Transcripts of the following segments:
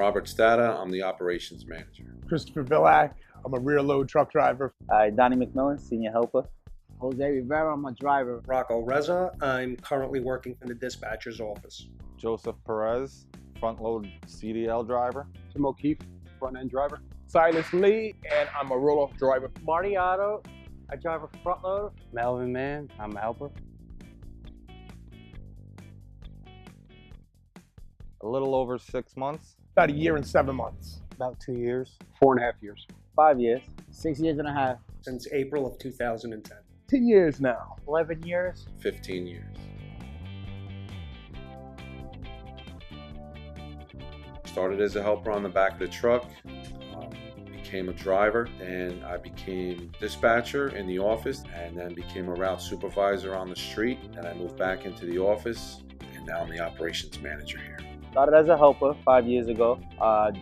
Robert Stata. I'm the operations manager. Christopher Villack. I'm a rear load truck driver. Donnie McMillan, senior helper. Jose Rivera, I'm a driver. Rocco Reza, I'm currently working in the dispatcher's office. Joseph Perez, front load CDL driver. Tim O'Keefe, front end driver. Silas Lee, and I'm a roll-off driver. Marty Otto, I drive a front loader. Melvin Mann, I'm a helper. A little over 6 months. About a year and 7 months. About 2 years. 4.5 years. 5 years. 6 years and a half. Since April of 2010. 10 years now. 11 years. 15 years. Started as a helper on the back of the truck, became a driver, and I became dispatcher in the office, and then became a route supervisor on the street. And I moved back into the office, and now I'm the operations manager here. Started as a helper 5 years ago.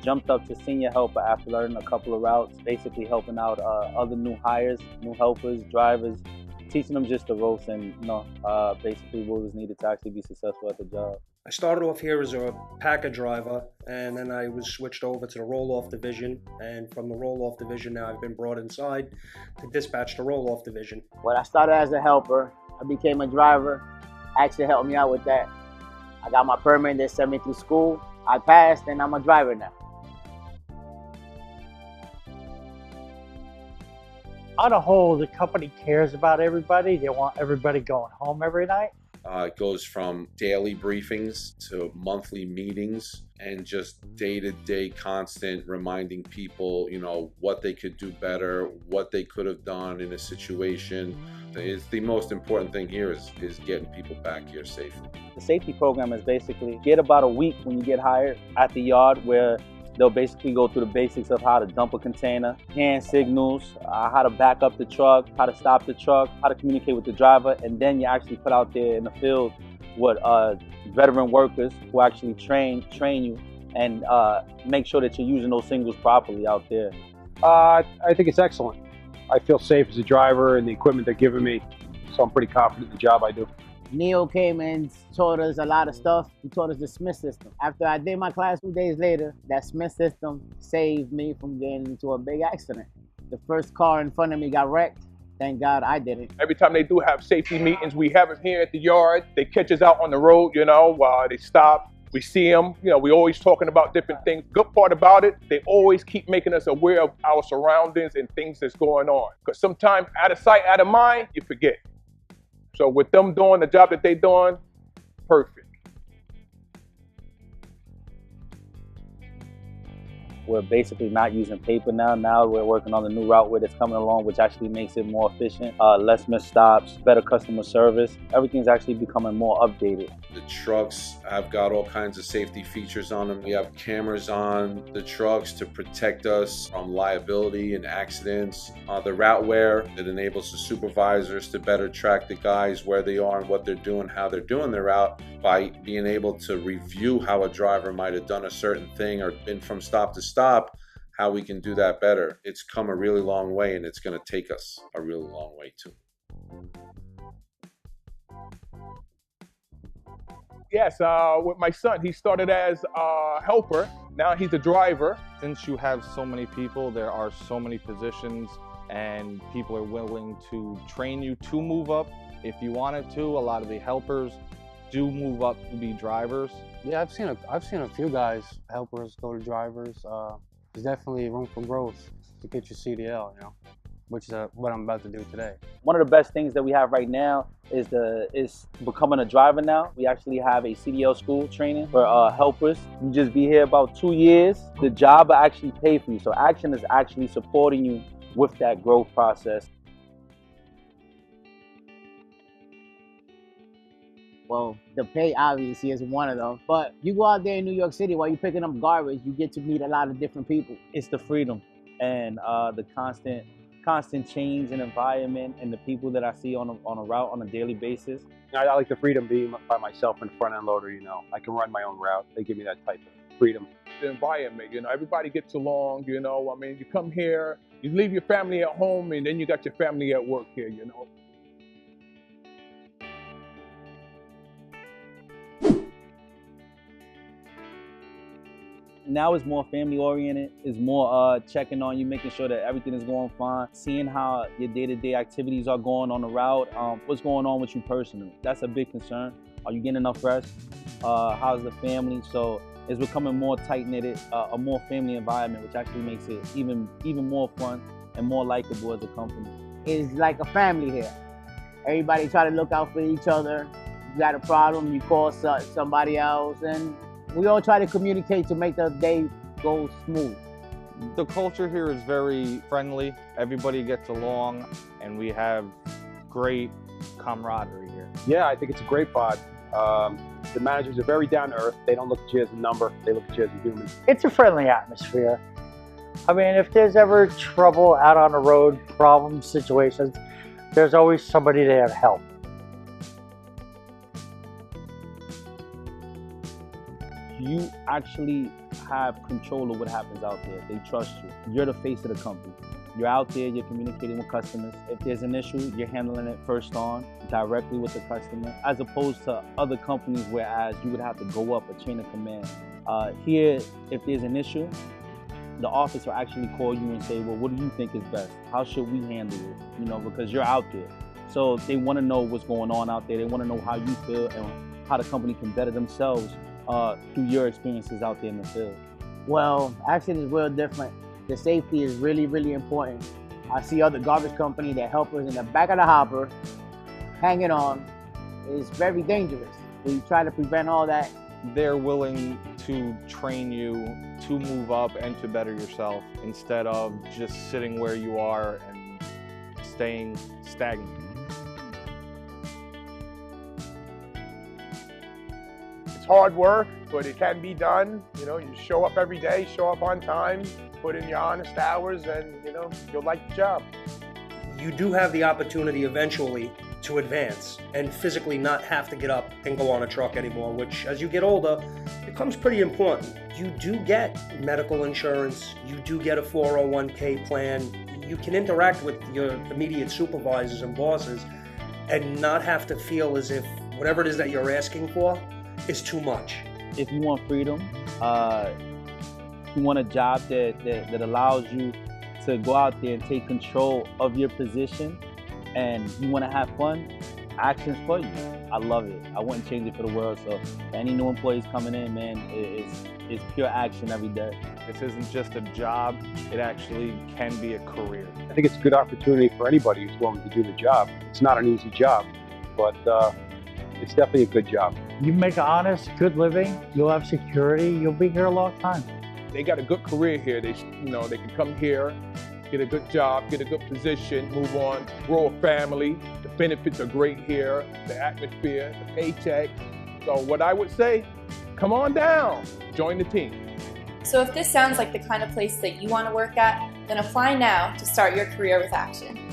Jumped up to senior helper after learning a couple of routes, basically helping out other new hires, new helpers, drivers, teaching them just the ropes and basically what was needed to actually be successful at the job. I started off here as a packer driver, and then I was switched over to the roll-off division, and from the roll-off division now I've been brought inside to dispatch the roll-off division. When I started as a helper, I became a driver. Actually helped me out with that. I got my permit, they sent me through school. I passed, and I'm a driver now. On a whole, the company cares about everybody. They want everybody going home every night. It goes from daily briefings to monthly meetings and just day-to-day constant reminding people, what they could do better, what they could have done in a situation. It's the most important thing here is getting people back here safely. The safety program is basically get about a week when you get hired at the yard where they'll basically go through the basics of how to dump a container, hand signals, how to back up the truck, how to stop the truck, how to communicate with the driver, and then you actually put out there in the field with veteran workers who actually train you and make sure that you're using those signals properly out there. I think it's excellent. I feel safe as a driver and the equipment they're giving me, so I'm pretty confident in the job I do. Neo came and taught us a lot of stuff. He taught us the Smith system. After I did my class 2 days later, that Smith system saved me from getting into a big accident. The first car in front of me got wrecked. Thank God I didn't. Every time they do have safety meetings, we have them here at the yard. They catch us out on the road, they stop. We see them, we always talking about different things. Good part about it, they always keep making us aware of our surroundings and things that's going on. Because sometimes out of sight, out of mind, you forget. So with them doing the job that they're doing, perfect. We're basically not using paper now. Now we're working on the new route that's coming along, which actually makes it more efficient, less missed stops, better customer service. Everything's actually becoming more updated. The trucks have got all kinds of safety features on them. We have cameras on the trucks to protect us from liability and accidents. The Routeware that enables the supervisors to better track the guys where they are and what they're doing, how they're doing their route, by being able to review how a driver might have done a certain thing or been from stop to stop, how we can do that better. It's come a really long way, and it's going to take us a really long way too. Yes, with my son, he started as a helper. Now he's a driver. Since you have so many people, there are so many positions, and people are willing to train you to move up if you wanted to. A lot of the helpers do move up to be drivers. Yeah, I've seen a few guys, helpers, go to drivers. There's definitely room for growth to get your CDL, which is what I'm about to do today. One of the best things that we have right now is becoming a driver now. We actually have a CDL school training for helpers. You just be here about 2 years. The job will actually pay for you. So Action is actually supporting you with that growth process. Well, the pay obviously is one of them. But you go out there in New York City while you're picking up garbage, you get to meet a lot of different people. It's the freedom and the constant change in environment and the people that I see on a route on a daily basis. I like the freedom being by myself in front end loader, I can run my own route. They give me that type of freedom. The environment, everybody gets along, you come here, you leave your family at home, and then you got your family at work here, Now it's more family oriented. It's more checking on you, making sure that everything is going fine, seeing how your day-to-day activities are going on the route, what's going on with you personally. That's a big concern. Are you getting enough rest? How's the family? So it's becoming more tight-knitted, a more family environment, which actually makes it even more fun and more likable as a company. It's like a family here. Everybody try to look out for each other. You got a problem, you call somebody else, and we all try to communicate to make the day go smooth. The culture here is very friendly. Everybody gets along, and we have great camaraderie here. Yeah, I think it's a great pod. The managers are very down to earth. They don't look at you as a number. They look at you as a human. It's a friendly atmosphere. I mean, if there's ever trouble out on the road, problems, situations, there's always somebody there to help. You actually have control of what happens out there. They trust you. You're the face of the company. You're out there, you're communicating with customers. If there's an issue, you're handling it first on, directly with the customer, as opposed to other companies whereas you would have to go up a chain of command. Here, if there's an issue, the office will actually call you and say, well, what do you think is best? How should we handle it? You know, because you're out there. So they want to know what's going on out there. They want to know how you feel and how the company can better themselves through your experiences out there in the field. Well, actually it's real different. The safety is really, really important. I see other garbage company that help us in the back of the hopper, hanging on. It's very dangerous. We try to prevent all that. They're willing to train you to move up and to better yourself instead of just sitting where you are and staying stagnant. It's hard work, but it can be done. You know, you show up every day, show up on time, put in your honest hours, and you know, you'll like the job. You do have the opportunity eventually to advance and physically not have to get up and go on a truck anymore, which as you get older becomes pretty important. You do get medical insurance, you do get a 401k plan, you can interact with your immediate supervisors and bosses and not have to feel as if whatever it is that you're asking for is too much. If you want freedom, you want a job that allows you to go out there and take control of your position, and you want to have fun, action's for you. I love it. I wouldn't change it for the world. So for any new employees coming in, man, it's pure action every day. This isn't just a job, it actually can be a career. I think it's a good opportunity for anybody who's willing to do the job. It's not an easy job, but it's definitely a good job. You make an honest, good living, you'll have security, you'll be here a long time. They got a good career here. They can come here, get a good job, get a good position, move on, grow a family. The benefits are great here, the atmosphere, the paycheck. So what I would say, come on down, join the team. So if this sounds like the kind of place that you want to work at, then apply now to start your career with Action.